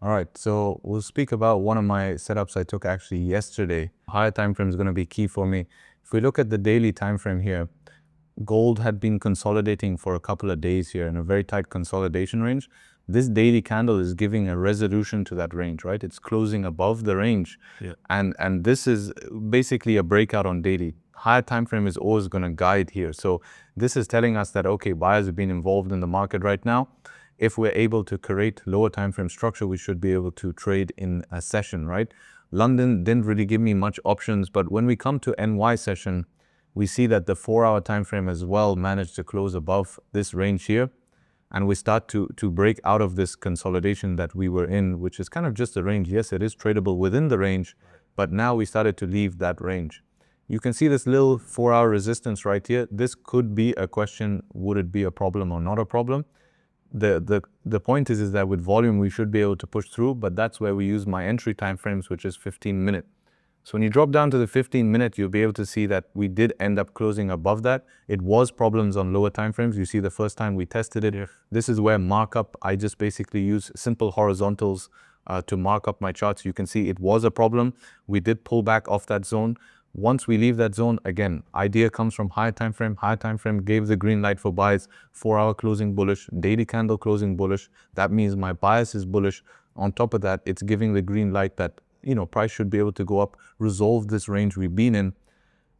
All right, so we'll speak about one of my setups I took actually yesterday. Higher time frame is going to be key for me. If we look at the daily time frame here, gold had been consolidating for a couple of days here in a very tight consolidation range. This daily candle is giving a resolution to that range, right? It's closing above the range. Yeah. And this is basically a breakout on daily. Higher time frame is always going to guide here. So this is telling us that, okay, buyers have been involved in the market right now. If we're able to create lower time frame structure, we should be able to trade in a session, right? London didn't really give me much options, but when we come to NY session, we see that the 4-hour time frame as well managed to close above this range here. And we start to break out of this consolidation that we were in, which is kind of just a range. Yes, it is tradable within the range, but now we started to leave that range. You can see this little 4-hour resistance right here. This could be a question, would it be a problem or not a problem? The point is that with volume, we should be able to push through, but that's where we use my entry time frames, which is 15-minute. So when you drop down to the 15-minute, you'll be able to see that we did end up closing above that. It was problems on lower time frames. You see the first time we tested it. Yeah. This is where markup, I just basically use simple horizontals to mark up my charts. You can see it was a problem. We did pull back off that zone. Once we leave that zone, again, idea comes from higher time frame. Higher time frame gave the green light for buys. 4-hour closing bullish, daily candle closing bullish. That means my bias is bullish. On top of that, it's giving the green light that price should be able to go up, resolve this range we've been in.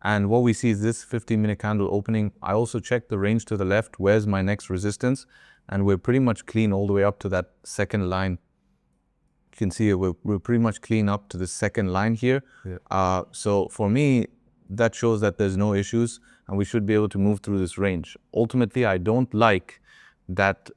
And what we see is this 15-minute candle opening. I also checked the range to the left. Where's my next resistance? And we're pretty much clean all the way up to that second line. You can see we're pretty much clean up to the second line here. Yeah. So for me, that shows that there's no issues and we should be able to move through this range. Ultimately, I don't like that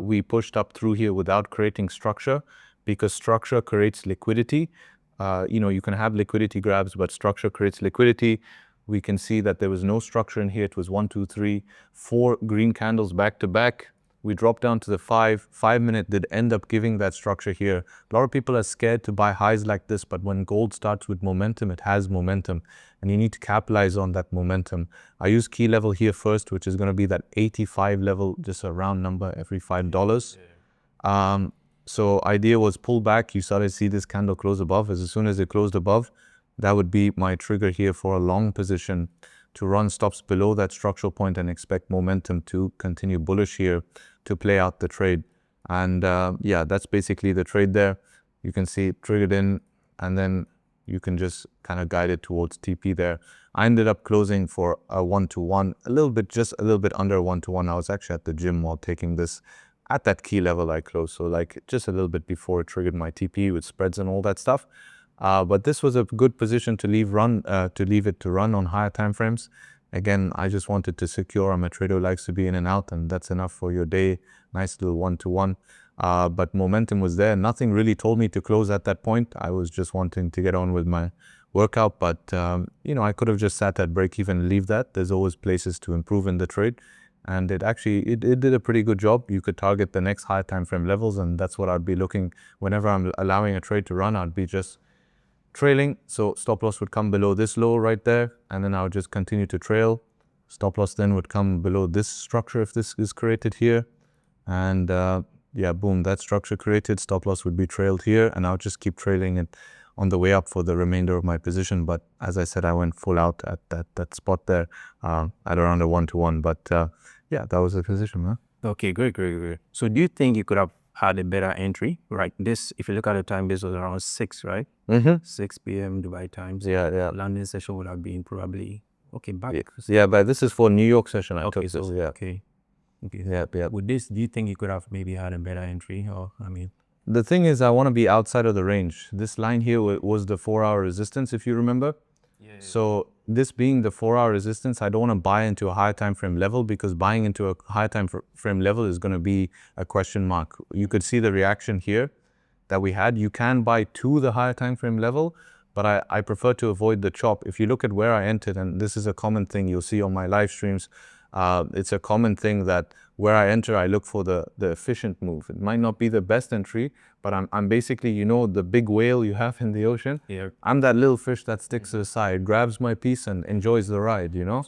we pushed up through here without creating structure, because structure creates liquidity. You can have liquidity grabs, but structure creates liquidity. We can see that there was no structure in here. It was 1, 2, 3, 4 green candles back to back. We dropped down to the 5-minute did end up giving that structure here. A lot of people are scared to buy highs like this, but when gold starts with momentum, it has momentum, and you need to capitalize on that momentum. I use key level here first, which is going to be that 85 level, just a round number every $5. So idea was pull back. You started to see this candle close above. As soon as it closed above, that would be my trigger here for a long position to run stops below that structural point and expect momentum to continue bullish here to play out the trade. And yeah, that's basically the trade there. You can see it triggered in, and then you can just kind of guide it towards TP there. I ended up closing for a 1-to-1, just a little bit under 1-to-1. I was actually at the gym while taking this. At that key level I closed, so like just a little bit before it triggered my TP with spreads and all that stuff. But this was a good position to leave it to run on higher time frames. Again, I just wanted to secure. I'm a trader who likes to be in and out, and that's enough for your day. Nice little 1-to-1. But momentum was there. Nothing really told me to close at that point. I was just wanting to get on with my workout, but I could have just sat at break even and leave that. There's always places to improve in the trade. And it did a pretty good job. You could target the next higher time frame levels, and that's what I'd be looking whenever I'm allowing a trade to run. I'd be just trailing, so stop loss would come below this low right there, and then I would just continue to trail. Stop loss then would come below this structure if this is created here, and yeah, boom, that structure created. Stop loss would be trailed here, and I would just keep trailing it on the way up for the remainder of my position. But as I said, I went full out at that spot there at around a 1-to-1. But yeah, that was the position, man. Okay, great. So do you think you could have had a better entry? Right. This, if you look at the time, this was around 6, right? 6 p.m. Dubai times. Yeah. London session would have been probably back. Yeah, but this is for New York session. I Okay, took so this. Yeah. okay. Yeah. With this, do you think you could have maybe had a better entry? Or The thing is, I want to be outside of the range. This line here was the 4-hour resistance, if you remember. So this being the 4-hour resistance, I don't want to buy into a higher time frame level, because buying into a higher time frame level is going to be a question mark. You could see the reaction here that we had. You can buy to the higher time frame level, but I prefer to avoid the chop. If you look at where I entered, and this is a common thing you'll see on my live streams, it's a common thing that where I enter, I look for the efficient move. It might not be the best entry, but I'm basically, the big whale you have in the ocean. Yeah. I'm that little fish that sticks to the side, grabs my piece and enjoys the ride, Sure.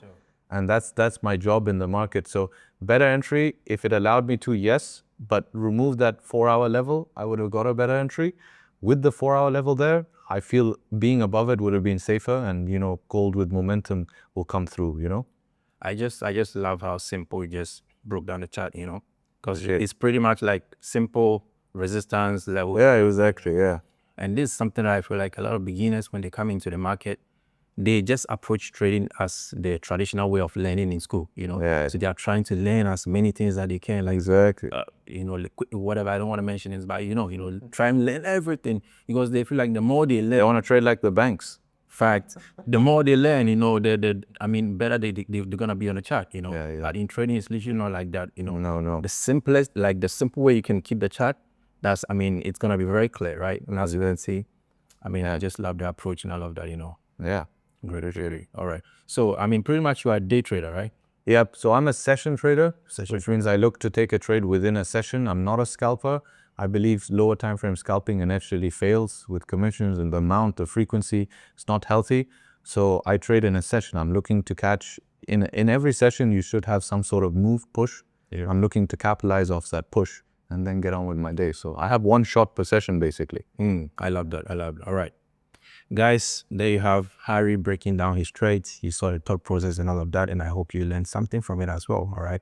And that's my job in the market. So better entry, if it allowed me to, yes, but remove that 4-hour level, I would have got a better entry. With the 4-hour level there, I feel being above it would have been safer, and gold with momentum will come through. I just love how simple you just broke down the chart, because it's pretty much like simple resistance level. Yeah, exactly. Yeah. And this is something that I feel like a lot of beginners, when they come into the market, they just approach trading as the traditional way of learning in school, Yeah. So they are trying to learn as many things that they can, like, Exactly. whatever, I don't want to mention it, but try and learn everything, because they feel like the more they learn, They want to trade like the banks. fact, the more they learn, better they're gonna be on the chart, Yeah. But in trading, it's literally not like that, No. The simple way you can keep the chart, it's gonna be very clear, right? And as you can see, I just love the approach, and I love that, Yeah. Great. All right. So, pretty much you are a day trader, right? Yep. So I'm a session trader, which means I look to take a trade within a session. I'm not a scalper. I believe lower time frame scalping initially fails with commissions and the amount, the frequency. It's not healthy. So I trade in a session. I'm looking to catch in every session. You should have some sort of move push. Yeah. I'm looking to capitalize off that push and then get on with my day. So I have one shot per session basically. I love that. All right. Guys, there you have Harry breaking down his trades. You saw the thought process and all of that, and I hope you learned something from it as well. All right.